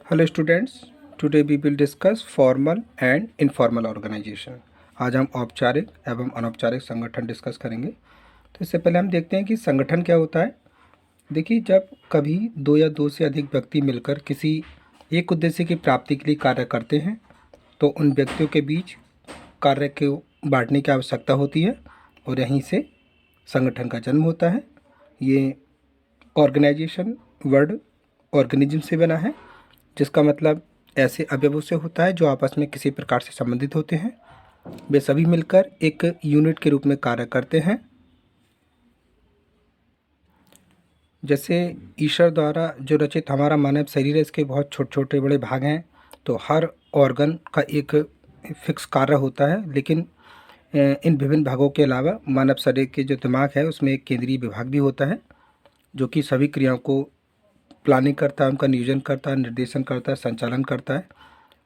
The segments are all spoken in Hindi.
Hello students, today we will discuss formal and informal organization. आज हम औपचारिक एवं अनौपचारिक संगठन डिस्कस करेंगे। तो इससे पहले हम देखते हैं कि संगठन क्या होता है। देखिए, जब कभी दो या दो से अधिक व्यक्ति मिलकर किसी एक उद्देश्य की प्राप्ति के लिए कार्य करते हैं तो उन व्यक्तियों के बीच कार्य को बांटने की आवश्यकता होती है और यहीं से संगठन का जन्म होता है। ये ऑर्गेनाइजेशन वर्ड ऑर्गेनिज्म से बना है, जिसका मतलब ऐसे अवयवों से होता है जो आपस में किसी प्रकार से संबंधित होते हैं। वे सभी मिलकर एक यूनिट के रूप में कार्य करते हैं। जैसे ईश्वर द्वारा जो रचित हमारा मानव शरीर है, इसके बहुत छोटे छोटे बड़े भाग हैं, तो हर ऑर्गन का एक फिक्स कार्य होता है। लेकिन इन विभिन्न भागों के अलावा मानव शरीर के जो दिमाग है उसमें एक केंद्रीय विभाग भी होता है जो कि सभी क्रियाओं को प्लानिंग करता है, उनका नियोजन करता है, निर्देशन करता है, संचालन करता है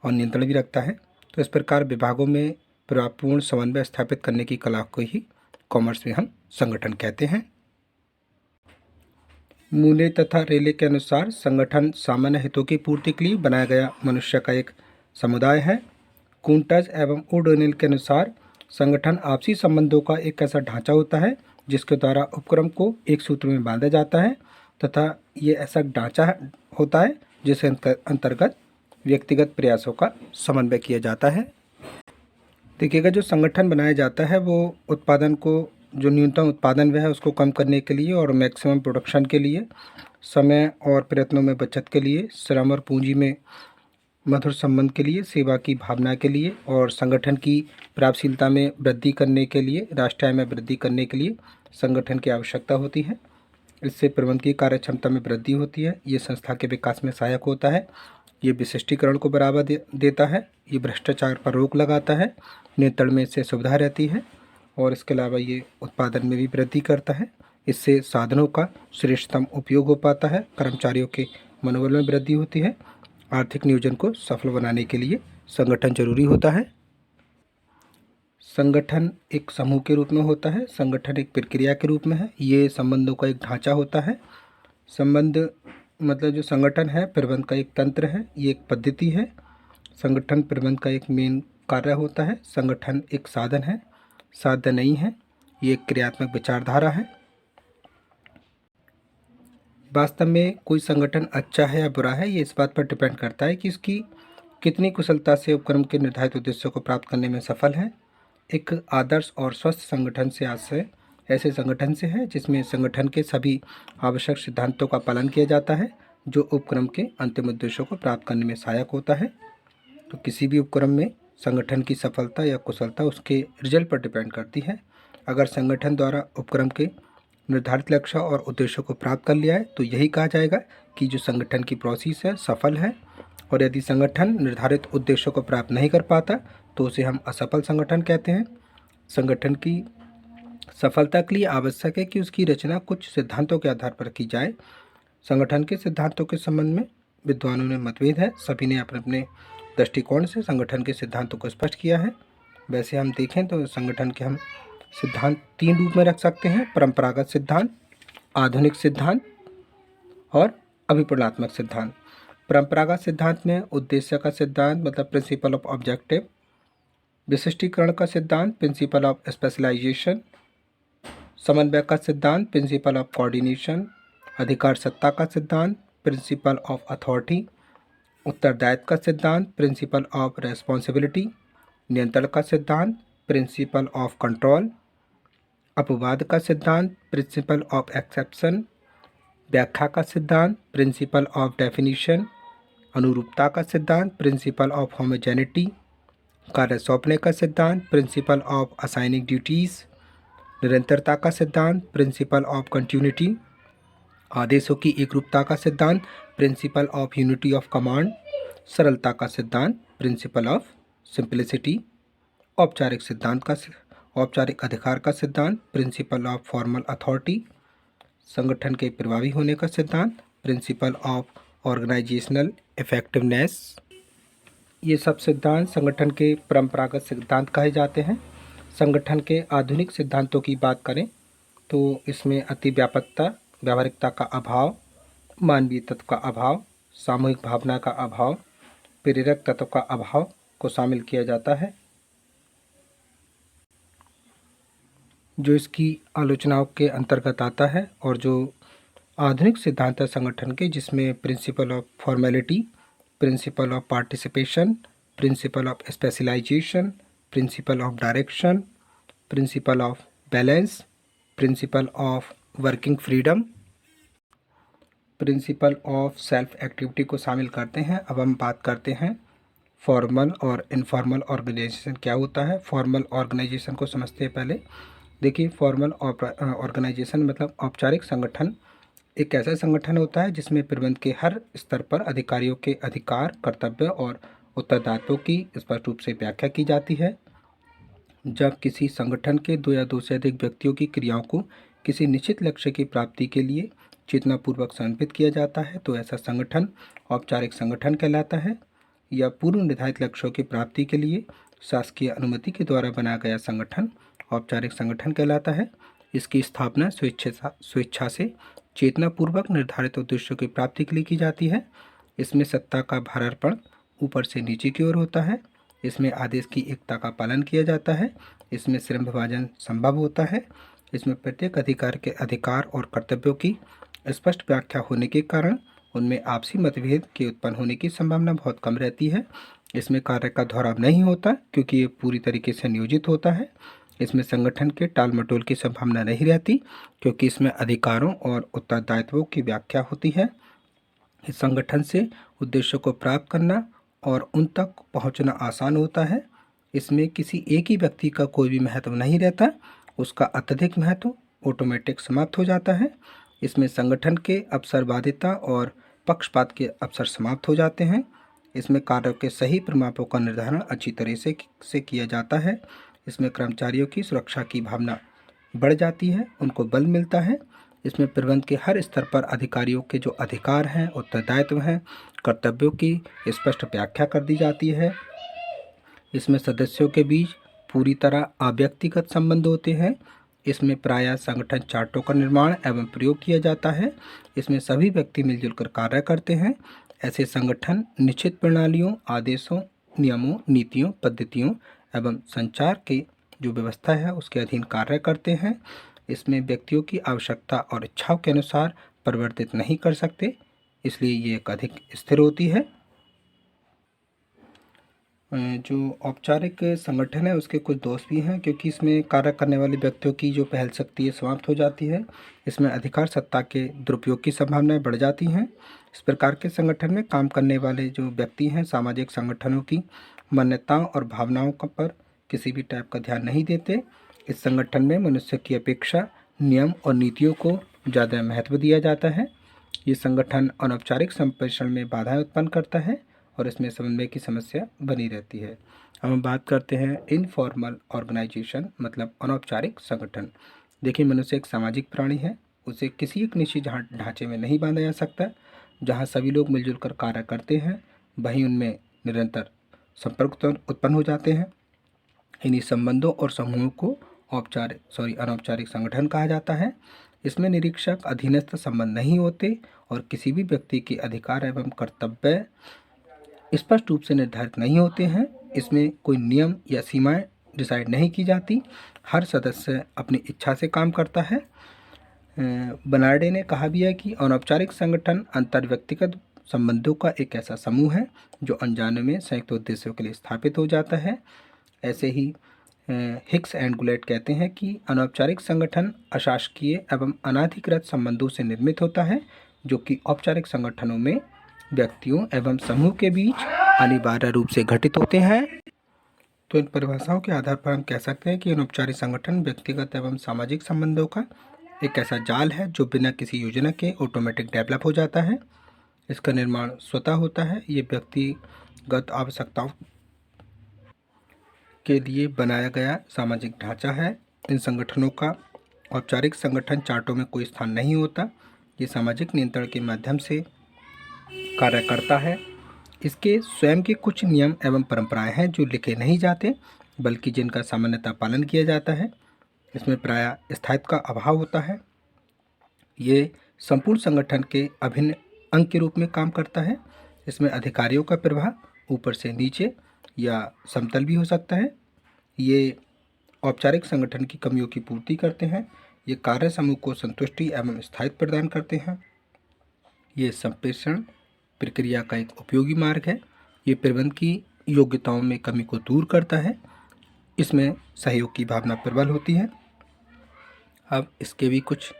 और नियंत्रण भी रखता है। तो इस प्रकार विभागों में प्रभावपूर्ण समन्वय स्थापित करने की कला को ही कॉमर्स में हम संगठन कहते हैं। मूले तथा रेले के अनुसार संगठन सामान्य हितों की पूर्ति के लिए बनाया गया मनुष्य का एक समुदाय है। कुंटज एवं ओडोनिल के अनुसार संगठन आपसी संबंधों का एक ऐसा ढांचा होता है जिसके द्वारा उपक्रम को एक सूत्र में बांधा जाता है तथा ये ऐसा ढांचा होता है जिसके अंतर्गत व्यक्तिगत प्रयासों का समन्वय किया जाता है। देखिएगा, जो संगठन बनाया जाता है वो उत्पादन को, जो न्यूनतम उत्पादन वह है उसको कम करने के लिए और मैक्सिमम प्रोडक्शन के लिए, समय और प्रयत्नों में बचत के लिए, श्रम और पूंजी में मधुर संबंध के लिए, सेवा की भावना के लिए और संगठन की प्रभावशीलता में वृद्धि करने के लिए, राष्ट्र आय में वृद्धि करने के लिए संगठन की आवश्यकता होती है। इससे प्रबंधकीय कार्य क्षमता में वृद्धि होती है। ये संस्था के विकास में सहायक होता है। ये विशिष्टीकरण को बढ़ावा देता है। ये भ्रष्टाचार पर रोक लगाता है। नियंत्रण में इससे सुविधा रहती है और इसके अलावा ये उत्पादन में भी वृद्धि करता है। इससे साधनों का श्रेष्ठतम उपयोग हो पाता है। कर्मचारियों के मनोबल में वृद्धि होती है। आर्थिक नियोजन को सफल बनाने के लिए संगठन जरूरी होता है। संगठन एक समूह के रूप में होता है। संगठन एक प्रक्रिया के रूप में है। ये संबंधों का एक ढांचा होता है। संबंध मतलब जो संगठन है प्रबंध का एक तंत्र है। ये एक पद्धति है। संगठन प्रबंध का एक मेन कार्य होता है। संगठन एक साधन है, साध्य नहीं है। ये एक क्रियात्मक विचारधारा है। वास्तव में कोई संगठन अच्छा है या बुरा है, ये इस बात पर डिपेंड करता है कि इसकी कितनी कुशलता से उपक्रम के निर्धारित उद्देश्यों को प्राप्त करने में सफल है। एक आदर्श और स्वस्थ संगठन से आशय ऐसे संगठन से है जिसमें संगठन के सभी आवश्यक सिद्धांतों का पालन किया जाता है जो उपक्रम के अंतिम उद्देश्यों को प्राप्त करने में सहायक होता है। तो किसी भी उपक्रम में संगठन की सफलता या कुशलता उसके रिजल्ट पर डिपेंड करती है। अगर संगठन द्वारा उपक्रम के निर्धारित लक्ष्य और उद्देश्यों को प्राप्त कर लिया है तो यही कहा जाएगा कि जो संगठन की प्रोसेस है सफल है। और यदि संगठन निर्धारित उद्देश्यों को प्राप्त नहीं कर पाता तो उसे हम असफल संगठन कहते हैं। संगठन की सफलता के लिए आवश्यक है कि उसकी रचना कुछ सिद्धांतों के आधार पर की जाए। संगठन के सिद्धांतों के संबंध में विद्वानों में मतभेद है। सभी ने अपने अपने दृष्टिकोण से संगठन के सिद्धांतों को स्पष्ट किया है। वैसे हम देखें तो संगठन के हम सिद्धांत तीन रूप में रख सकते हैं: परंपरागत सिद्धांत, आधुनिक सिद्धांत और अभिपूर्णात्मक सिद्धांत। परंपरागत सिद्धांत में उद्देश्य का सिद्धांत मतलब प्रिंसिपल ऑफ ऑब्जेक्टिव, विशिष्टीकरण का सिद्धांत प्रिंसिपल ऑफ स्पेशलाइजेशन, समन्वय का सिद्धांत प्रिंसिपल ऑफ कोऑर्डिनेशन, अधिकार सत्ता का सिद्धांत प्रिंसिपल ऑफ अथॉरिटी, उत्तरदायित्व का सिद्धांत प्रिंसिपल ऑफ रेस्पॉन्सिबिलिटी, नियंत्रण का सिद्धांत प्रिंसिपल ऑफ कंट्रोल, अपवाद का सिद्धांत प्रिंसिपल ऑफ एक्सेप्शन, व्याख्या का सिद्धांत प्रिंसिपल ऑफ डेफिनेशन, अनुरूपता का सिद्धांत प्रिंसिपल ऑफ होमोजेनिटी, कार्य सौंपने का सिद्धांत प्रिंसिपल ऑफ असाइनिंग ड्यूटीज़, निरंतरता का सिद्धांत प्रिंसिपल ऑफ कंटिन्यूटी, आदेशों की एकरूपता का सिद्धांत principle of unity of command, सरलता का सिद्धांत प्रिंसिपल ऑफ सिंप्लिसिटी, औपचारिक सिद्धांत का औपचारिक अधिकार का सिद्धांत प्रिंसिपल ऑफ फॉर्मल अथॉरिटी, संगठन के प्रभावी होने का सिद्धांत प्रिंसिपल ऑफ ऑर्गेनाइजेशनल इफेक्टिवनेस। ये सब सिद्धांत संगठन के परंपरागत सिद्धांत कहे जाते हैं। संगठन के आधुनिक सिद्धांतों की बात करें तो इसमें अति व्यापकता, व्यावहारिकता का अभाव, मानवीय तत्व का अभाव, सामूहिक भावना का अभाव, प्रेरक तत्व का अभाव को शामिल किया जाता है। जो इसकी आलोचनाओं के अंतर्गत आता है और जो आधुनिक सिद्धांत है संगठन के, जिसमें principle of formality, principle of participation, principle of specialization, principle of direction, principle of balance, principle of working freedom, principle of self activity को शामिल करते हैं। अब हम बात करते हैं फॉर्मल और इनफॉर्मल ऑर्गेनाइजेशन क्या होता है। फॉर्मल ऑर्गेनाइजेशन को समझते हैं पहले। देखिए, फॉर्मल ऑर्गेनाइजेशन मतलब औपचारिक संगठन एक ऐसा संगठन होता है जिसमें प्रबंध के हर स्तर पर अधिकारियों के अधिकार, कर्तव्य और उत्तरदायित्वों की स्पष्ट रूप से व्याख्या की जाती है। जब किसी संगठन के दो या दो से अधिक व्यक्तियों की क्रियाओं को किसी निश्चित लक्ष्य की प्राप्ति के लिए चेतनापूर्वक समर्पित किया जाता है तो ऐसा संगठन औपचारिक संगठन कहलाता है। या पूर्व निर्धारित लक्ष्यों की प्राप्ति के लिए शासकीय अनुमति के द्वारा बनाया गया संगठन औपचारिक संगठन कहलाता है। इसकी स्थापना स्वेच्छा से चेतनापूर्वक निर्धारित उद्देश्यों की प्राप्ति के लिए की जाती है। इसमें सत्ता का भारार्पण ऊपर से नीचे की ओर होता है। इसमें आदेश की एकता का पालन किया जाता है। इसमें श्रम विभाजन संभव होता है। इसमें प्रत्येक अधिकार के अधिकार और कर्तव्यों की स्पष्ट व्याख्या होने के कारण उनमें आपसी मतभेद के उत्पन्न होने की संभावना बहुत कम रहती है। इसमें कार्य का दोहराव नहीं होता क्योंकि ये पूरी तरीके से नियोजित होता है। इसमें संगठन के टाल मटोल की संभावना नहीं रहती क्योंकि इसमें अधिकारों और उत्तरदायित्वों की व्याख्या होती है। इस संगठन से उद्देश्यों को प्राप्त करना और उन तक पहुंचना आसान होता है। इसमें किसी एक ही व्यक्ति का कोई भी महत्व नहीं रहता, उसका अत्यधिक महत्व ऑटोमेटिक समाप्त हो जाता है। इसमें संगठन के अवसरवादिता और पक्षपात के अवसर समाप्त हो जाते हैं। इसमें कार्यों के सही परिमापों का निर्धारण अच्छी तरह से किया जाता है। इसमें कर्मचारियों की सुरक्षा की भावना बढ़ जाती है, उनको बल मिलता है। इसमें प्रबंध के हर स्तर पर अधिकारियों के जो अधिकार हैं, उत्तरदायित्व हैं, कर्तव्यों की स्पष्ट व्याख्या कर दी जाती है। इसमें सदस्यों के बीच पूरी तरह अव्यक्तिगत संबंध होते हैं। इसमें प्रायः संगठन चार्टों का निर्माण एवं प्रयोग किया जाता है। इसमें सभी व्यक्ति मिलजुल कर कार्य करते हैं। ऐसे संगठन निश्चित प्रणालियों, आदेशों, नियमों, नीतियों, पद्धतियों एवं संचार की जो व्यवस्था है उसके अधीन कार्य करते हैं। इसमें व्यक्तियों की आवश्यकता और इच्छाओं के अनुसार परिवर्तित नहीं कर सकते, इसलिए ये एक अधिक स्थिर होती है। जो औपचारिक संगठन है उसके कुछ दोष भी हैं क्योंकि इसमें कार्य करने वाले व्यक्तियों की जो पहल शक्ति है समाप्त हो जाती है। इसमें अधिकार सत्ता के दुरुपयोग की संभावनाएं बढ़ जाती हैं। इस प्रकार के संगठन में काम करने वाले जो व्यक्ति हैं सामाजिक संगठनों की मान्यताओं और भावनाओं पर किसी भी टाइप का ध्यान नहीं देते। इस संगठन में मनुष्य की अपेक्षा नियम और नीतियों को ज़्यादा महत्व दिया जाता है। ये संगठन अनौपचारिक संप्रेषण में बाधाएं उत्पन्न करता है और इसमें समन्वय की समस्या बनी रहती है। अब हम बात करते हैं इनफॉर्मल ऑर्गेनाइजेशन मतलब अनौपचारिक संगठन। देखिए, मनुष्य एक सामाजिक प्राणी है, उसे किसी एक निश्चित ढांचे में नहीं बांधा जा सकता। जहाँ सभी लोग मिलजुल कर कार्य करते हैं वहीं उनमें निरंतर संपर्क उत्पन्न हो जाते हैं। इन्हीं संबंधों और समूहों को अनौपचारिक संगठन कहा जाता है। इसमें निरीक्षक अधीनस्थ संबंध नहीं होते और किसी भी व्यक्ति के अधिकार एवं कर्तव्य स्पष्ट रूप से निर्धारित नहीं होते हैं। इसमें कोई नियम या सीमाएं डिसाइड नहीं की जाती, हर सदस्य अपनी इच्छा से काम करता है। बर्नार्डे ने कहा भी है कि अनौपचारिक संगठन अंतर व्यक्तिगत संबंधों का एक ऐसा समूह है जो अनजाने में संयुक्त उद्देश्यों के लिए स्थापित हो जाता है। ऐसे ही हिक्स एंड गुलेट कहते हैं कि अनौपचारिक संगठन अशासकीय एवं अनाधिकृत संबंधों से निर्मित होता है जो कि औपचारिक संगठनों में व्यक्तियों एवं समूह के बीच अनिवार्य रूप से घटित होते हैं। तो इन परिभाषाओं के आधार पर हम कह सकते हैं कि अनौपचारिक संगठन व्यक्तिगत एवं सामाजिक संबंधों का एक ऐसा जाल है जो बिना किसी योजना के ऑटोमेटिक डेवलप हो जाता है। इसका निर्माण स्वतः होता है। ये व्यक्तिगत आवश्यकताओं के लिए बनाया गया सामाजिक ढांचा है। इन संगठनों का औपचारिक संगठन चार्टों में कोई स्थान नहीं होता। ये सामाजिक नियंत्रण के माध्यम से कार्य करता है। इसके स्वयं के कुछ नियम एवं परंपराएं हैं जो लिखे नहीं जाते बल्कि जिनका सामान्यतः पालन किया जाता है। इसमें प्रायः स्थायित्व का अभाव होता है। ये संपूर्ण संगठन के अभिन्न अंग के रूप में काम करता है। इसमें अधिकारियों का प्रवाह ऊपर से नीचे या समतल भी हो सकता है। ये औपचारिक संगठन की कमियों की पूर्ति करते हैं। ये कार्य समूह को संतुष्टि एवं स्थायित्व प्रदान करते हैं। ये संप्रेषण प्रक्रिया का एक उपयोगी मार्ग है। ये प्रबंध की योग्यताओं में कमी को दूर करता है। इसमें सहयोग की भावना प्रबल होती है। अब इसके भी कुछ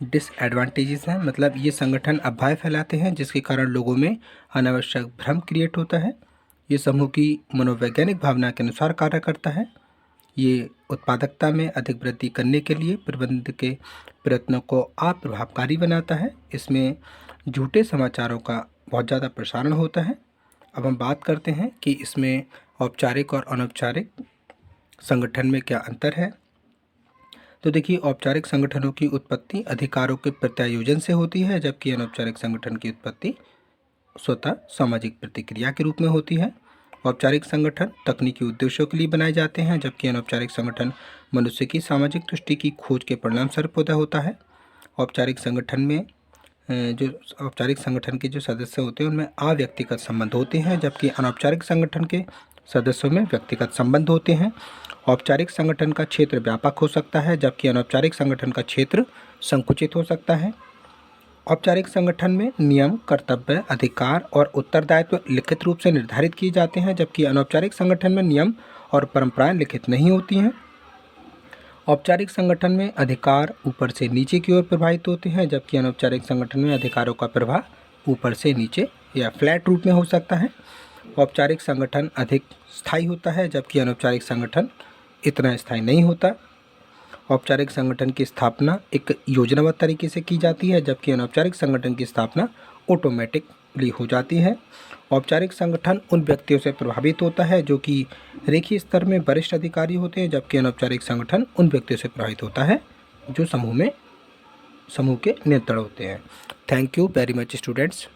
डिसएडवांटेजेस हैं, मतलब ये संगठन अफवाहें फैलाते हैं जिसके कारण लोगों में अनावश्यक भ्रम क्रिएट होता है। ये समूह की मनोवैज्ञानिक भावना के अनुसार कार्य करता है। ये उत्पादकता में अधिक वृद्धि करने के लिए प्रबंधन के प्रयत्नों को अप्रभावकारी बनाता है। इसमें झूठे समाचारों का बहुत ज़्यादा प्रसारण होता है। अब हम बात करते हैं कि इसमें औपचारिक और अनौपचारिक संगठन में क्या अंतर है। तो देखिए, औपचारिक संगठनों की उत्पत्ति अधिकारों के प्रत्यायोजन से होती है, जबकि अनौपचारिक संगठन की उत्पत्ति स्वतः सामाजिक प्रतिक्रिया के रूप में होती है। औपचारिक संगठन तकनीकी उद्देश्यों के लिए बनाए जाते हैं, जबकि अनौपचारिक संगठन मनुष्य की सामाजिक तुष्टि की खोज के परिणामस्वरूप पैदा होता है। औपचारिक संगठन में जो औपचारिक संगठन के जो सदस्य होते हैं उनमें अव्यक्तिगत संबंध होते हैं, जबकि अनौपचारिक संगठन के सदस्यों में व्यक्तिगत संबंध होते हैं। औपचारिक संगठन का क्षेत्र व्यापक हो सकता है, जबकि अनौपचारिक संगठन का क्षेत्र संकुचित हो सकता है। औपचारिक संगठन में नियम, कर्तव्य, अधिकार और उत्तरदायित्व लिखित रूप से निर्धारित किए जाते हैं, जबकि अनौपचारिक संगठन में नियम और परंपराएं लिखित नहीं होती हैं। औपचारिक संगठन में अधिकार ऊपर से नीचे की ओर प्रवाहित होते हैं, जबकि अनौपचारिक संगठन में अधिकारों का प्रवाह ऊपर से नीचे या फ्लैट रूप में हो सकता है। औपचारिक संगठन अधिक स्थायी होता है, जबकि अनौपचारिक संगठन इतना स्थायी नहीं होता। औपचारिक संगठन की स्थापना एक योजनाबद्ध तरीके से की जाती है, जबकि अनौपचारिक संगठन की स्थापना ऑटोमेटिकली हो जाती है। औपचारिक संगठन उन व्यक्तियों से प्रभावित होता है जो कि रेखीय स्तर में वरिष्ठ अधिकारी होते हैं, जबकि अनौपचारिक संगठन उन व्यक्तियों से प्रभावित होता है जो समूह के नियंत्रण होते हैं। Thank you very much students.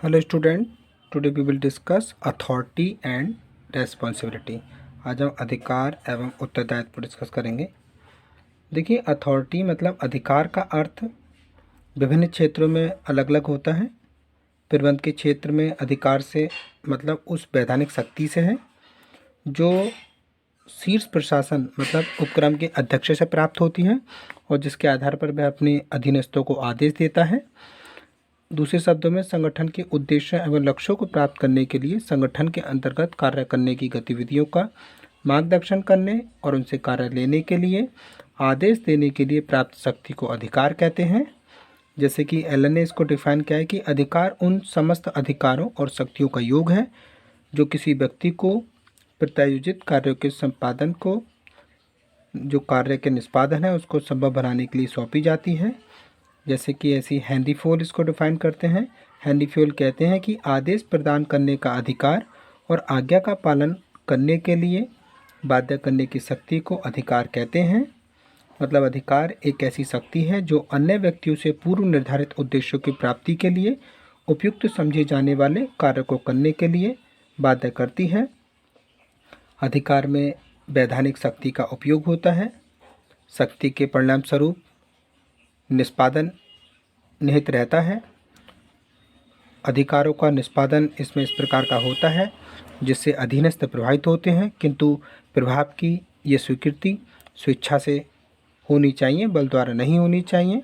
Hello student, today we will discuss authority and responsibility. आज हम अधिकार एवं उत्तरदायित्व डिस्कस करेंगे। देखिए, अथॉरिटी मतलब अधिकार का अर्थ विभिन्न क्षेत्रों में अलग अलग होता है। प्रबंध के क्षेत्र में अधिकार से मतलब उस वैधानिक शक्ति से है जो शीर्ष प्रशासन मतलब उपक्रम के अध्यक्ष से प्राप्त होती है और जिसके आधार पर वह अपने अधीनस्थों को आदेश देता है। दूसरे शब्दों में, संगठन के उद्देश्य एवं लक्ष्यों को प्राप्त करने के लिए संगठन के अंतर्गत कार्य करने की गतिविधियों का मार्गदर्शन करने और उनसे कार्य लेने के लिए आदेश देने के लिए प्राप्त शक्ति को अधिकार कहते हैं। जैसे कि एलन ने इसको डिफाइन किया है कि अधिकार उन समस्त अधिकारों और शक्तियों का योग है जो किसी व्यक्ति को प्रत्यायोजित कार्यों के संपादन को, जो कार्य के निष्पादन है उसको संभव बनाने के लिए सौंपी जाती है। जैसे कि ऐसी हेनरी फोल इसको डिफाइन करते हैं। हेनरी फोल कहते हैं कि आदेश प्रदान करने का अधिकार और आज्ञा का पालन करने के लिए बाध्य करने की शक्ति को अधिकार कहते हैं। मतलब अधिकार एक ऐसी शक्ति है जो अन्य व्यक्तियों से पूर्व निर्धारित उद्देश्यों की प्राप्ति के लिए उपयुक्त समझे जाने वाले कार्य को करने के लिए बाध्य करती है। अधिकार में वैधानिक शक्ति का उपयोग होता है। शक्ति के परिणाम स्वरूप निष्पादन निहित रहता है। अधिकारों का निष्पादन इसमें इस प्रकार का होता है जिससे अधीनस्थ प्रभावित होते हैं, किंतु प्रभाव की ये स्वीकृति स्वेच्छा से होनी चाहिए, बल द्वारा नहीं होनी चाहिए।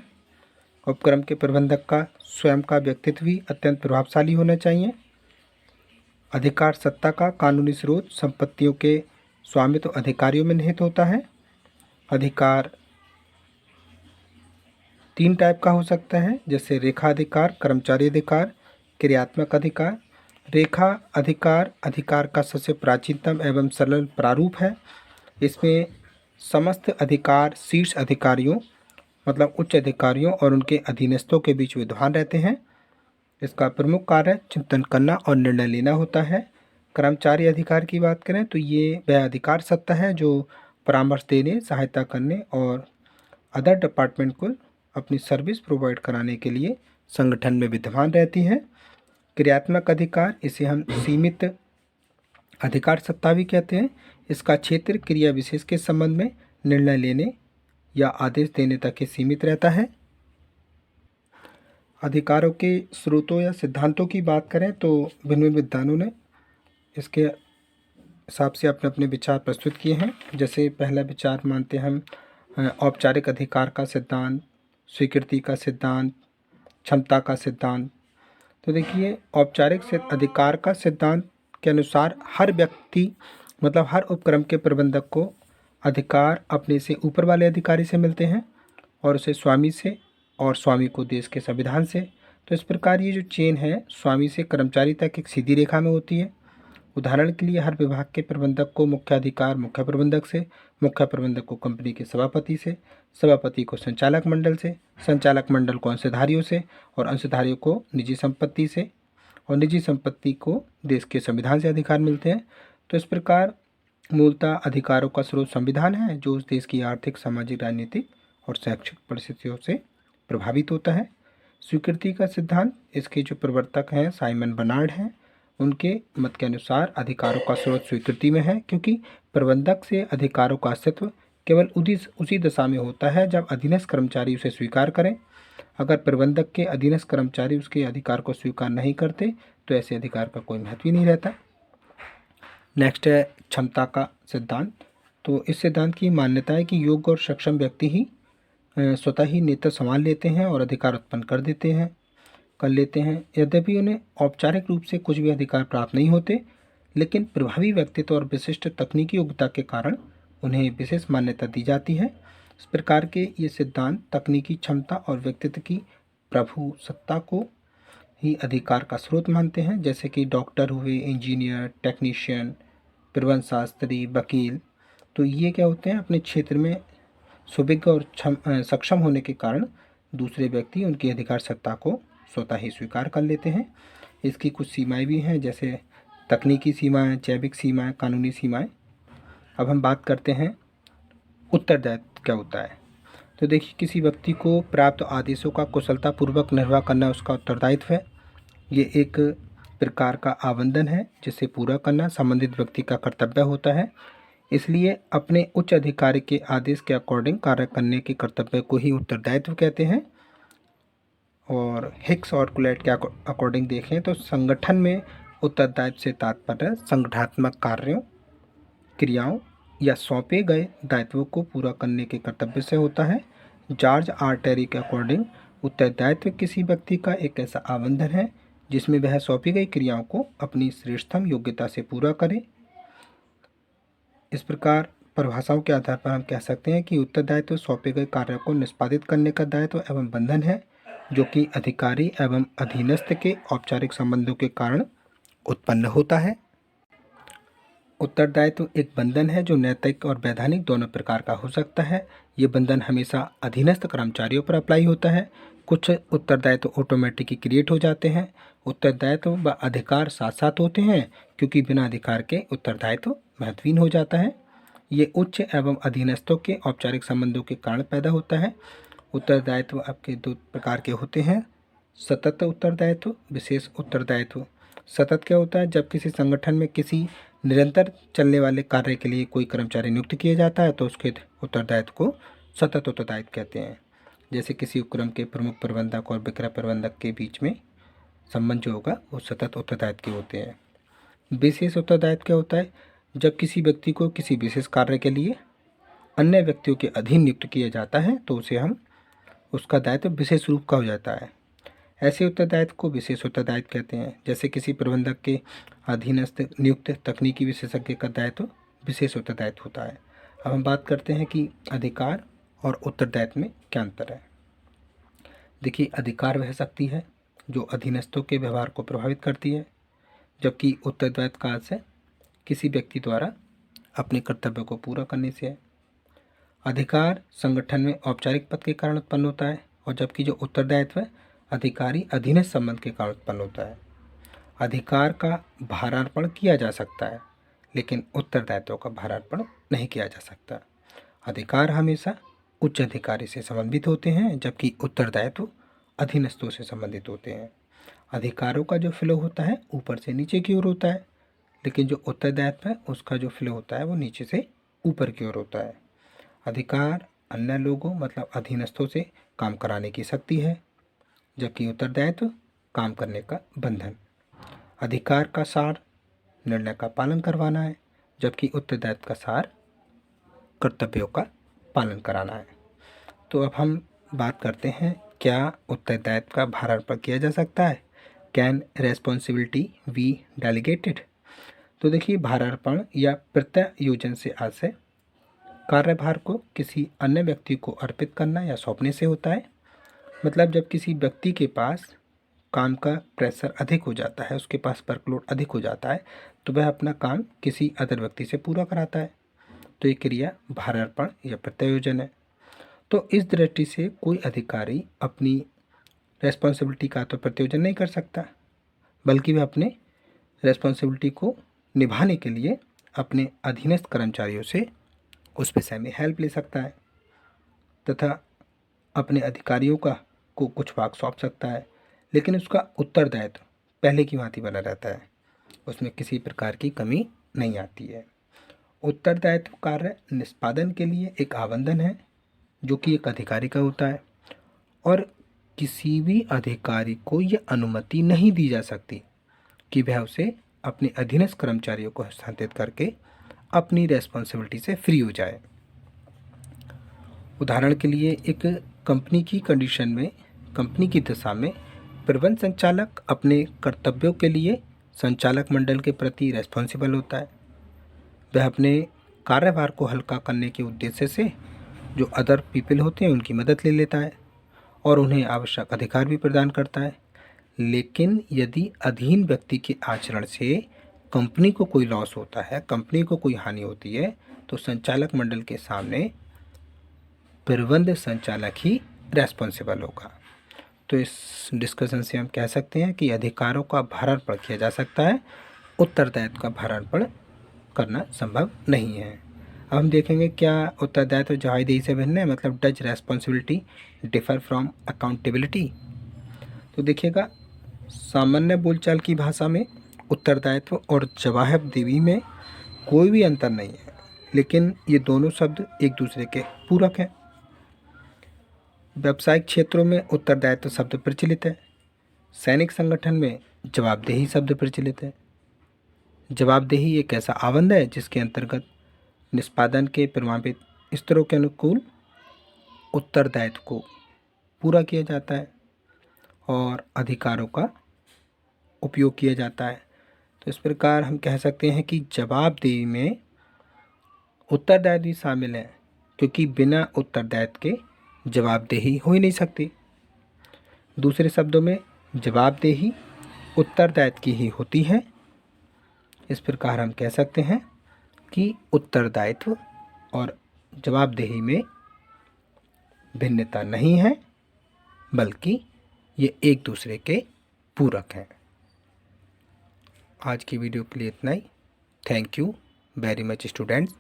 उपक्रम के प्रबंधक का स्वयं का व्यक्तित्व भी अत्यंत प्रभावशाली होना चाहिए। अधिकार सत्ता का कानूनी स्रोत संपत्तियों के स्वामित्व अधिकारियों में निहित होता है। अधिकार 3 टाइप का हो सकता है, जैसे रेखा अधिकार, कर्मचारी अधिकार, क्रियात्मक अधिकार। रेखा अधिकार अधिकार का सबसे प्राचीनतम एवं सरल प्रारूप है। इसमें समस्त अधिकार शीर्ष अधिकारियों मतलब उच्च अधिकारियों और उनके अधीनस्थों के बीच विद्यमान रहते हैं। इसका प्रमुख कार्य चिंतन करना और निर्णय लेना होता है। कर्मचारी अधिकार की बात करें तो ये वह अधिकार सत्ता है जो परामर्श देने, सहायता करने और अदर डिपार्टमेंट को अपनी सर्विस प्रोवाइड कराने के लिए संगठन में विद्यमान रहती है। क्रियात्मक अधिकार, इसे हम सीमित अधिकार सत्ता भी कहते हैं। इसका क्षेत्र क्रिया विशेष के संबंध में निर्णय लेने या आदेश देने तक ही सीमित रहता है। अधिकारों के स्रोतों या सिद्धांतों की बात करें तो भिन्न भिन्न विद्वानों ने इसके हिसाब से अपने अपने विचार प्रस्तुत किए हैं। जैसे पहला विचार मानते हैं हम औपचारिक अधिकार का सिद्धांत, स्वीकृति का सिद्धांत, क्षमता का सिद्धांत। तो देखिए, औपचारिक से अधिकार का सिद्धांत के अनुसार हर व्यक्ति मतलब हर उपक्रम के प्रबंधक को अधिकार अपने से ऊपर वाले अधिकारी से मिलते हैं और उसे स्वामी से, और स्वामी को देश के संविधान से। तो इस प्रकार ये जो चेन है स्वामी से कर्मचारी तक एक सीधी रेखा में होती है। उदाहरण के लिए हर विभाग के प्रबंधक को मुख्य अधिकार मुख्य प्रबंधक से, मुख्य प्रबंधक को कंपनी के सभापति से, सभापति को संचालक मंडल से, संचालक मंडल को अंशधारियों से, और अंशधारियों को निजी संपत्ति से, और निजी संपत्ति को देश के संविधान से अधिकार मिलते हैं। तो इस प्रकार मूलतः अधिकारों का स्रोत संविधान है जो उस देश की आर्थिक, सामाजिक, राजनीतिक और शैक्षिक परिस्थितियों से प्रभावित होता है। स्वीकृति का सिद्धांत, इसके जो प्रवर्तक हैं साइमन बर्नार्ड हैं, उनके मत के अनुसार अधिकारों का स्रोत स्वीकृति में है, क्योंकि प्रबंधक से अधिकारों का अस्तित्व केवल उसी दशा में होता है जब अधीनस्थ कर्मचारी उसे स्वीकार करें। अगर प्रबंधक के अधीनस्थ कर्मचारी उसके अधिकार को स्वीकार नहीं करते तो ऐसे अधिकार का कोई महत्व ही नहीं रहता। नेक्स्ट है क्षमता का सिद्धांत। तो इस सिद्धांत की मान्यता है कि योग्य और सक्षम व्यक्ति ही स्वतः ही नेतृत्व संभाल लेते हैं और अधिकार उत्पन्न कर लेते हैं। यद्यपि उन्हें औपचारिक रूप से कुछ भी अधिकार प्राप्त नहीं होते, लेकिन प्रभावी व्यक्तित्व और विशिष्ट तकनीकी योग्यता के कारण उन्हें विशेष मान्यता दी जाती है। इस प्रकार के ये सिद्धांत तकनीकी क्षमता और व्यक्तित्व की प्रभु सत्ता को ही अधिकार का स्रोत मानते हैं। जैसे कि डॉक्टर हुए, इंजीनियर, टेक्नीशियन, प्रबंध शास्त्री, वकील, तो ये क्या होते हैं, अपने क्षेत्र में सुविज्ञ और सक्षम होने के कारण दूसरे व्यक्ति उनकी अधिकार सत्ता को स्वतः ही स्वीकार कर लेते हैं। इसकी कुछ सीमाएं भी हैं, जैसे तकनीकी सीमाएं, जैविक सीमाएं, कानूनी सीमाएं। अब हम बात करते हैं उत्तरदायित्व क्या होता है। तो देखिए, किसी व्यक्ति को प्राप्त आदेशों का कुशलतापूर्वक निर्वाह करना उसका उत्तरदायित्व है। ये एक प्रकार का आबंधन है जिसे पूरा करना संबंधित व्यक्ति का कर्तव्य होता है। इसलिए अपने उच्च अधिकारी के आदेश के अकॉर्डिंग कार्य करने के कर्तव्य को ही उत्तरदायित्व कहते हैं। और हिक्स और कुलेट के अकॉर्डिंग देखें तो संगठन में उत्तरदायित्व से तात्पर्य संगठनात्मक कार्यों, क्रियाओं या सौंपे गए दायित्वों को पूरा करने के कर्तव्य से होता है। जॉर्ज आर टेरी के अकॉर्डिंग उत्तरदायित्व किसी व्यक्ति का एक ऐसा आबंधन है जिसमें वह सौंपी गई क्रियाओं को अपनी श्रेष्ठतम योग्यता से पूरा करे। इस प्रकार परिभाषाओं के आधार पर हम कह सकते हैं कि उत्तरदायित्व सौंपे गए कार्य को निष्पादित करने का दायित्व एवं बंधन है जो कि अधिकारी एवं अधीनस्थ के औपचारिक संबंधों के कारण उत्पन्न होता है। उत्तरदायित्व एक बंधन है जो नैतिक और वैधानिक दोनों प्रकार का हो सकता है। ये बंधन हमेशा अधीनस्थ कर्मचारियों पर अप्लाई होता है। कुछ उत्तरदायित्व ऑटोमेटिक क्रिएट हो जाते हैं। उत्तरदायित्व व अधिकार साथ साथ होते हैं क्योंकि बिना अधिकार के उत्तरदायित्व महत्वहीन हो जाता है। ये उच्च एवं अधीनस्थों के औपचारिक संबंधों के कारण पैदा होता है। उत्तरदायित्व आपके दो प्रकार के होते हैं, सतत उत्तरदायित्व, विशेष उत्तरदायित्व। सतत क्या होता है, जब किसी संगठन में किसी निरंतर चलने वाले कार्य के लिए कोई कर्मचारी नियुक्त किया जाता है तो उसके उत्तरदायित्व को सतत उत्तरदायित्व कहते हैं। जैसे किसी उपक्रम के प्रमुख प्रबंधक और विक्रय प्रबंधक के बीच में संबंध जो होगा वो सतत उत्तरदायित्व के होते हैं। विशेष उत्तरदायित्व क्या होता है, जब किसी व्यक्ति को किसी विशेष कार्य के लिए अन्य व्यक्तियों के अधीन नियुक्त किया जाता है तो उसे हम उसका दायित्व विशेष रूप का हो जाता है। ऐसे उत्तरदायित्व को विशेष उत्तरदायित्व कहते हैं। जैसे किसी प्रबंधक के अधीनस्थ नियुक्त तकनीकी विशेषज्ञ का दायित्व विशेष उत्तरदायित्व होता है। अब हम बात करते हैं कि अधिकार और उत्तरदायित्व में क्या अंतर है। देखिए, अधिकार वह शक्ति है जो अधीनस्थों के व्यवहार को प्रभावित करती है, जबकि उत्तरदायित्व का अर्थ है किसी व्यक्ति द्वारा अपने कर्तव्य को पूरा करने से है। अधिकार संगठन में औपचारिक पद के कारण उत्पन्न होता है और जबकि जो उत्तरदायित्व है अधिकारी अधीनस्थ संबंध के कारण उत्पन्न होता है। अधिकार का भारार्पण किया जा सकता है लेकिन उत्तरदायित्व का भारार्पण नहीं किया जा सकता। अधिकार हमेशा उच्च अधिकारी से संबंधित होते हैं जबकि उत्तरदायित्व अधीनस्थों से संबंधित होते हैं। अधिकारों का जो फ्लो होता है ऊपर से नीचे की ओर होता है, लेकिन जो उत्तरदायित्व है उसका जो फ्लो होता है वो नीचे से ऊपर की ओर होता है। अधिकार अन्य लोगों मतलब अधीनस्थों से काम कराने की शक्ति है, जबकि उत्तरदायित्व काम करने का बंधन। अधिकार का सार निर्णय का पालन करवाना है, जबकि उत्तरदायित्व का सार कर्तव्यों का पालन कराना है। तो अब हम बात करते हैं, क्या उत्तरदायित्व का भारार्पण किया जा सकता है? Can responsibility be delegated? तो देखिए, भारार्पण या प्रत्यायोजन से आशय कार्यभार को किसी अन्य व्यक्ति को अर्पित करना या सौंपने से होता है। मतलब जब किसी व्यक्ति के पास काम का प्रेशर अधिक हो जाता है, उसके पास वर्कलोड अधिक हो जाता है, तो वह अपना काम किसी अदर व्यक्ति से पूरा कराता है। तो ये क्रिया भारार्पण या प्रत्यायोजन है। तो इस दृष्टि से कोई अधिकारी अपनी रेस्पॉन्सिबिलिटी का तो प्रत्यायोजन नहीं कर सकता, बल्कि वह अपने रेस्पॉन्सिबिलिटी को निभाने के लिए अपने अधीनस्थ कर्मचारियों से उस विषय में हेल्प ले सकता है तथा अपने अधिकारियों को कुछ भाग सौंप सकता है, लेकिन उसका उत्तरदायित्व पहले की भांति बना रहता है, उसमें किसी प्रकार की कमी नहीं आती है। उत्तरदायित्व कार्य निष्पादन के लिए एक आबंधन है जो कि एक अधिकारी का होता है, और किसी भी अधिकारी को यह अनुमति नहीं दी जा सकती कि वह उसे अपने अधीनस्थ कर्मचारियों को हस्तांतरित करके अपनी रेस्पॉन्सिबिलिटी से फ्री हो जाए। उदाहरण के लिए, एक कंपनी की कंडीशन में, कंपनी की दशा में प्रबंध संचालक अपने कर्तव्यों के लिए संचालक मंडल के प्रति रेस्पॉन्सिबल होता है। वह अपने कार्यभार को हल्का करने के उद्देश्य से जो अदर पीपल होते हैं उनकी मदद ले लेता है और उन्हें आवश्यक अधिकार भी प्रदान करता है। लेकिन यदि अधीन व्यक्ति के आचरण से कंपनी को कोई लॉस होता है, कंपनी को कोई हानि होती है, तो संचालक मंडल के सामने प्रबंध संचालक ही रेस्पॉन्सिबल होगा। तो इस डिस्कशन से हम कह सकते हैं कि अधिकारों का भारार्पण किया जा सकता है, उत्तरदायित्व का भारार्पण करना संभव नहीं है। अब हम देखेंगे क्या उत्तरदायित्व जवाबदेही से भिन्न है, मतलब does responsibility differ from accountability. तो देखिएगा, सामान्य बोलचाल की भाषा में उत्तरदायित्व और जवाबदेही में कोई भी अंतर नहीं है, लेकिन ये दोनों शब्द एक दूसरे के पूरक हैं। व्यावसायिक क्षेत्रों में उत्तरदायित्व शब्द प्रचलित है, सैनिक संगठन में जवाबदेही शब्द प्रचलित है। जवाबदेही एक ऐसा आबंध है जिसके अंतर्गत निष्पादन के प्रभावित स्तरों के अनुकूल उत्तरदायित्व को पूरा किया जाता है और अधिकारों का उपयोग किया जाता है। तो इस प्रकार हम कह सकते हैं कि जवाबदेही में उत्तरदायित्व भी शामिल है, क्योंकि बिना उत्तरदायित्व के जवाबदेही हो ही नहीं सकती। दूसरे शब्दों में जवाबदेही उत्तरदायित्व की ही होती है। इस प्रकार हम कह सकते हैं कि उत्तरदायित्व और जवाबदेही में भिन्नता नहीं है, बल्कि ये एक दूसरे के पूरक हैं। आज की वीडियो के लिए इतना ही। Thank you very much students.